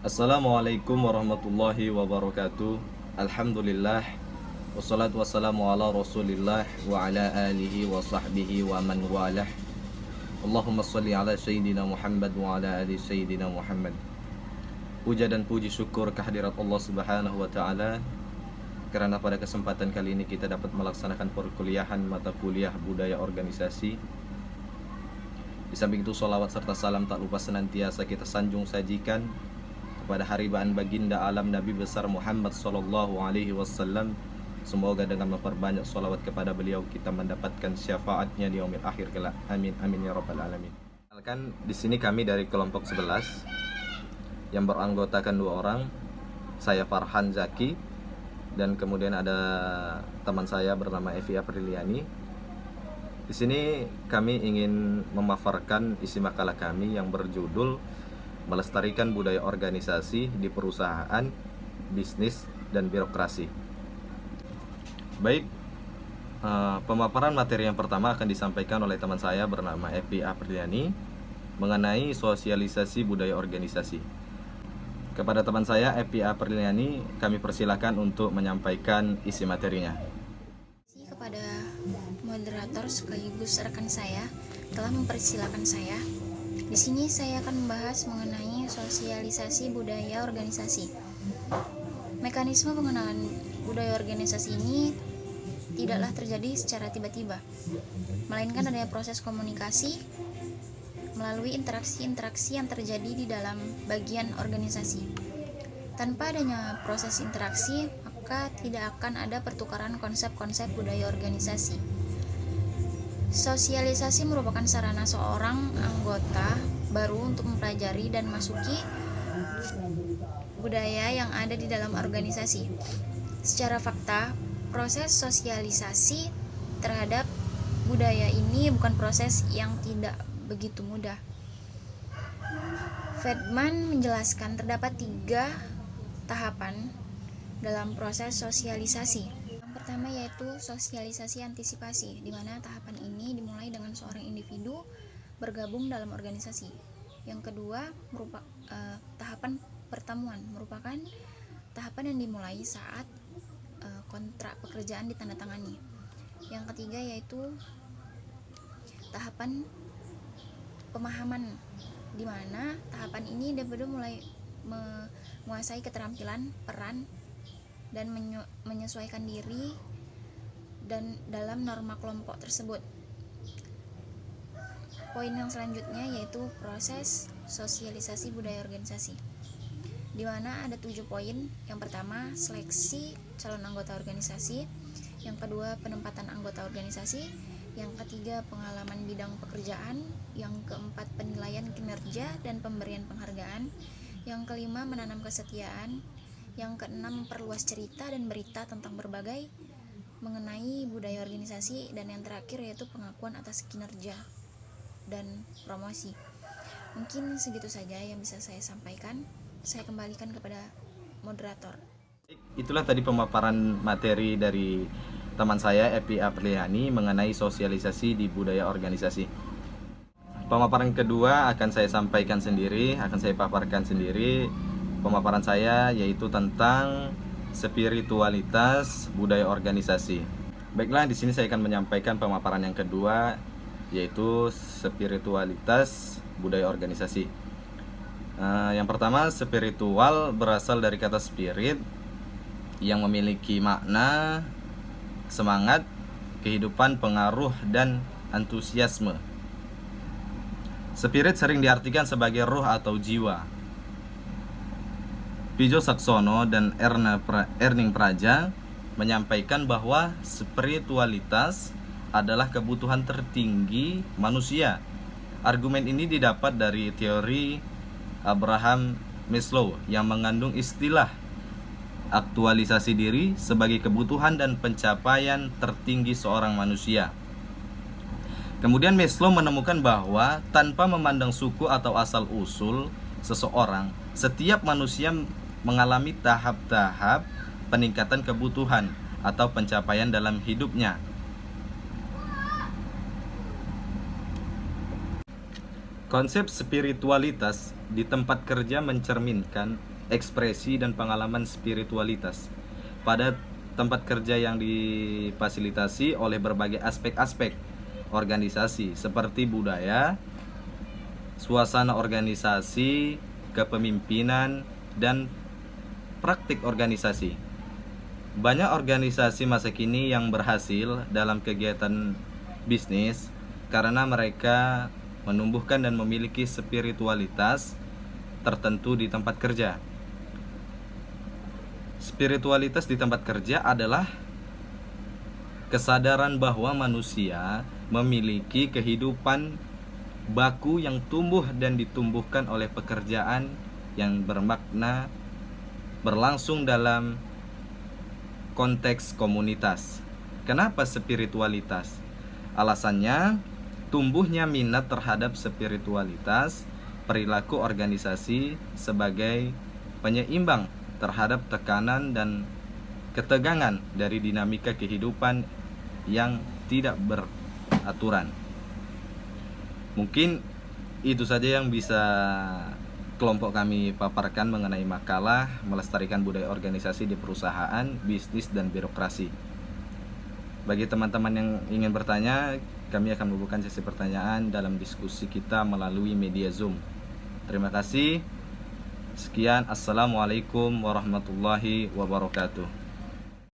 Assalamualaikum warahmatullahi wabarakatuh. Alhamdulillah. Wassalatu wassalamu ala rasulillah wa ala alihi wa sahbihi wa man walah. Allahumma salli ala Sayyidina Muhammad wa ala ali Sayyidina Muhammad. Puja dan puji syukur kehadirat Allah subhanahu wa ta'ala, karena pada kesempatan kali ini kita dapat melaksanakan perkuliahan mata kuliah budaya organisasi. Di samping itu salawat serta salam tak lupa senantiasa kita sanjung sajikan kepada haribaan baginda alam Nabi besar Muhammad sallallahu alaihi wasallam. Semoga dengan memperbanyak salawat kepada beliau kita mendapatkan syafaatnya di yaumil akhir kelak. Amin amin ya rabbal alamin. Di sini kami dari kelompok 11 yang beranggotakan 2 orang. Saya Farhan Zaki dan kemudian ada teman saya bernama Evi Apriliani. Di sini kami ingin memaparkan isi makalah kami yang berjudul melestarikan budaya organisasi di perusahaan, bisnis, dan birokrasi. Baik, pemaparan materi yang pertama akan disampaikan oleh teman saya bernama Evi Apriliani mengenai sosialisasi budaya organisasi. Kepada teman saya Evi Apriliani, kami persilakan untuk menyampaikan isi materinya. Kepada moderator sekaligus rekan saya telah mempersilahkan saya. Di sini saya akan membahas mengenai sosialisasi budaya organisasi. Mekanisme pengenalan budaya organisasi ini tidaklah terjadi secara tiba-tiba, melainkan adanya proses komunikasi melalui interaksi-interaksi yang terjadi di dalam bagian organisasi. Tanpa adanya proses interaksi, maka tidak akan ada pertukaran konsep-konsep budaya organisasi. Sosialisasi merupakan sarana seorang anggota baru untuk mempelajari dan masuki budaya yang ada di dalam organisasi. Secara fakta, proses sosialisasi terhadap budaya ini bukan proses yang tidak begitu mudah. Friedman menjelaskan terdapat 3 tahapan dalam proses sosialisasi. Yang pertama yaitu sosialisasi antisipasi, di mana tahapan ini dimulai dengan seorang individu bergabung dalam organisasi. Yang kedua tahapan pertemuan, merupakan tahapan yang dimulai saat kontrak pekerjaan ditandatangani. Yang ketiga yaitu tahapan pemahaman, di mana tahapan ini individu mulai menguasai keterampilan, peran, dan menyesuaikan diri dan dalam norma kelompok tersebut. Poin yang selanjutnya yaitu proses sosialisasi budaya organisasi, di mana ada 7 poin. Yang pertama, seleksi calon anggota organisasi. Yang kedua, penempatan anggota organisasi. Yang ketiga, pengalaman bidang pekerjaan. Yang keempat, penilaian kinerja dan pemberian penghargaan. Yang kelima, menanam kesetiaan. Yang keenam, memperluas cerita dan berita tentang berbagai mengenai budaya organisasi. Dan yang terakhir yaitu pengakuan atas kinerja dan promosi. Mungkin segitu saja yang bisa saya sampaikan. Saya kembalikan kepada moderator. Itulah tadi pemaparan materi dari teman saya Evi Apriliani mengenai sosialisasi di budaya organisasi. Pemaparan kedua akan saya sampaikan sendiri, akan saya paparkan sendiri. Pemaparan saya yaitu tentang spiritualitas budaya organisasi. Baiklah, di sini saya akan menyampaikan pemaparan yang kedua yaitu spiritualitas budaya organisasi. Yang pertama, spiritual berasal dari kata spirit yang memiliki makna semangat, kehidupan, pengaruh, dan antusiasme. Spirit sering diartikan sebagai roh atau jiwa. Pijo Saksono dan Erning Praja menyampaikan bahwa spiritualitas adalah kebutuhan tertinggi manusia. Argumen ini didapat dari teori Abraham Maslow yang mengandung istilah aktualisasi diri sebagai kebutuhan dan pencapaian tertinggi seorang manusia. Kemudian Maslow menemukan bahwa tanpa memandang suku atau asal-usul seseorang, setiap manusia mengalami tahap-tahap peningkatan kebutuhan atau pencapaian dalam hidupnya. Konsep spiritualitas di tempat kerja mencerminkan ekspresi dan pengalaman spiritualitas pada tempat kerja yang difasilitasi oleh berbagai aspek-aspek organisasi seperti budaya, suasana organisasi, kepemimpinan, dan praktik organisasi. Banyak organisasi masa kini yang berhasil dalam kegiatan bisnis karena mereka menumbuhkan dan memiliki spiritualitas tertentu di tempat kerja. Spiritualitas di tempat kerja adalah kesadaran bahwa manusia memiliki kehidupan baku yang tumbuh dan ditumbuhkan oleh pekerjaan yang bermakna berlangsung dalam konteks komunitas. Kenapa spiritualitas? Alasannya, tumbuhnya minat terhadap spiritualitas, perilaku organisasi sebagai penyeimbang terhadap tekanan dan ketegangan dari dinamika kehidupan yang tidak beraturan. Mungkin itu saja yang bisa kelompok kami paparkan mengenai makalah melestarikan budaya organisasi di perusahaan, bisnis, dan birokrasi. Bagi teman-teman yang ingin bertanya, kami akan membuka sesi pertanyaan dalam diskusi kita melalui media Zoom. Terima kasih. Sekian, assalamualaikum warahmatullahi wabarakatuh.